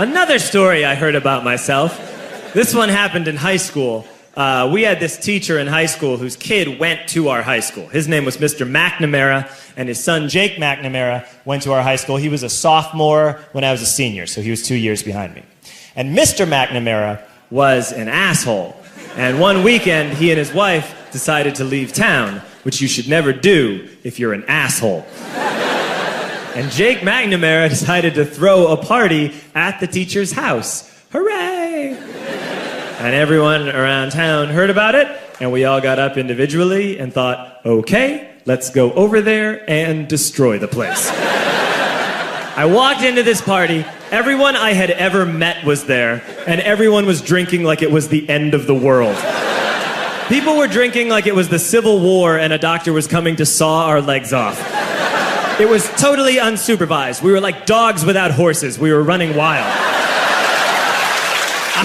Another story I heard about myself. This one happened in high school. We had this teacher in high school whose kid went to our high school. His name was Mr. McNamara, and his son Jake McNamara went to our high school. He was a sophomore when I was a senior, so he was 2 years behind me. And Mr. McNamara was an asshole. And one weekend, he and his wife decided to leave town, which you should never do if you're an asshole. And Jake McNamara decided to throw a party at the teacher's house. Hooray! And everyone around town heard about it, and we all got up individually and thought, okay, let's go over there and destroy the place. I walked into this party, everyone I had ever met was there, and everyone was drinking like it was the end of the world. People were drinking like it was the Civil War and a doctor was coming to saw our legs off. It was totally unsupervised. We were like dogs without horses. We were running wild. I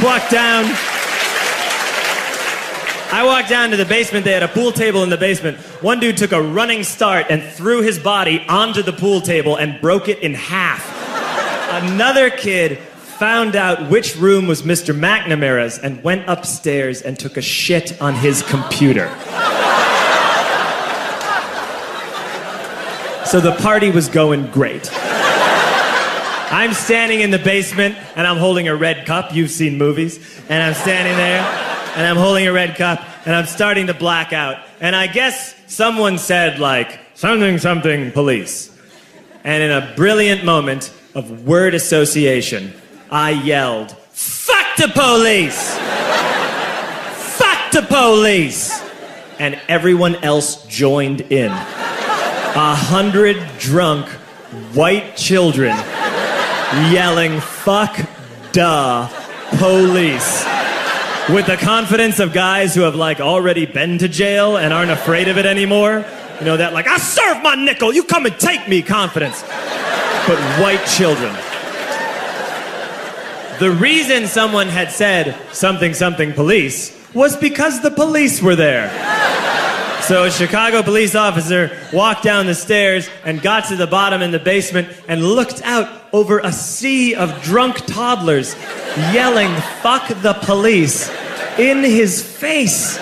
walked down to the basement. They had a pool table in the basement. One dude took a running start and threw his body onto the pool table and broke it in half. Another kid found out which room was Mr. McNamara's and went upstairs and took a shit on his computer. So the party was going great. I'm standing in the basement and I'm holding a red cup. You've seen movies. And I'm standing there and I'm holding a red cup and I'm starting to black out. And I guess someone said like, something, something, police. And in a brilliant moment of word association, I yelled, fuck the police! Fuck the police! And everyone else joined in. 100 drunk white children yelling, fuck the police. With the confidence of guys who have like already been to jail and aren't afraid of it anymore. You know, that like, I serve my nickel, you come and take me confidence. But white children. The reason someone had said something, something police was because the police were there. So a Chicago police officer walked down the stairs and got to the bottom in the basement and looked out over a sea of drunk toddlers yelling, fuck the police, in his face.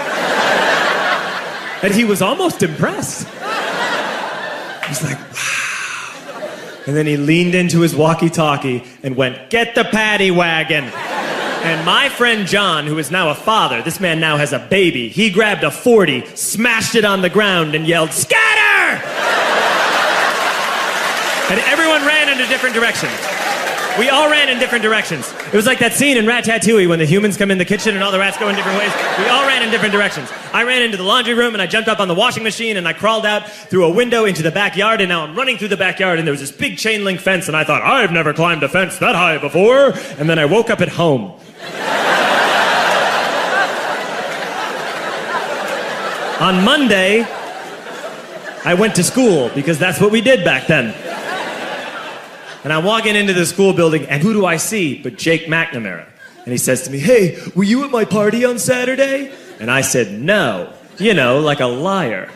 And he was almost impressed. He was like, wow. And then he leaned into his walkie-talkie and went, get the paddy wagon. And my friend John, who is now a father, this man now has a baby, he grabbed a 40, smashed it on the ground, and yelled, scatter! And everyone ran in a different direction. We all ran in different directions. It was like that scene in Ratatouille when the humans come in the kitchen and all the rats go in different ways. We all ran in different directions. I ran into the laundry room and I jumped up on the washing machine and I crawled out through a window into the backyard, and now I'm running through the backyard and there was this big chain link fence and I thought, I've never climbed a fence that high before. And then I woke up at home. On Monday, I went to school because that's what we did back then. And I'm walking into the school building, and who do I see but Jake McNamara? And he says to me, hey, were you at my party on Saturday? And I said, no. You know, like a liar.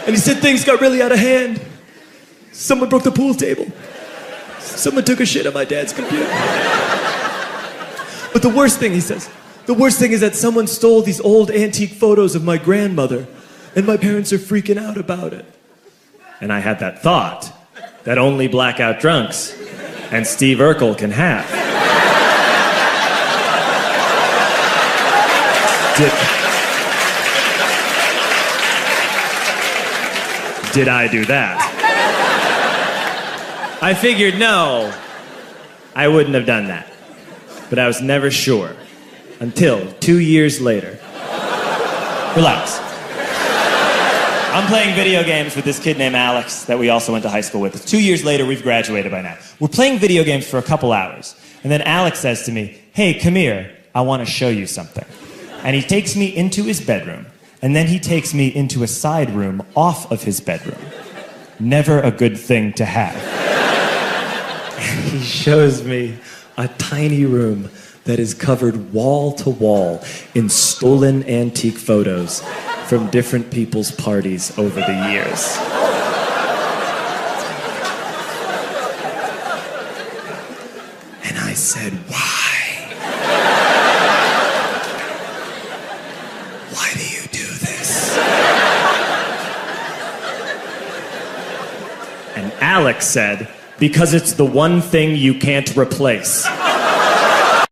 And he said, things got really out of hand. Someone broke the pool table. Someone took a shit on my dad's computer. But the worst thing, he says, the worst thing is that someone stole these old antique photos of my grandmother, and my parents are freaking out about it. And I had that thought that only blackout drunks and Steve Urkel can have. Did I do that? I figured, no, I wouldn't have done that. But I was never sure until 2 years later. Relax. I'm playing video games with this kid named Alex that we also went to high school with. 2 years later, we've graduated by now. We're playing video games for a couple hours. And then Alex says to me, hey, come here, I want to show you something. And he takes me into his bedroom. And then he takes me into a side room off of his bedroom. Never a good thing to have. And he shows me a tiny room that is covered wall to wall in stolen antique photos from different people's parties over the years. said, why? Why do you do this? And Alex said, because it's the one thing you can't replace.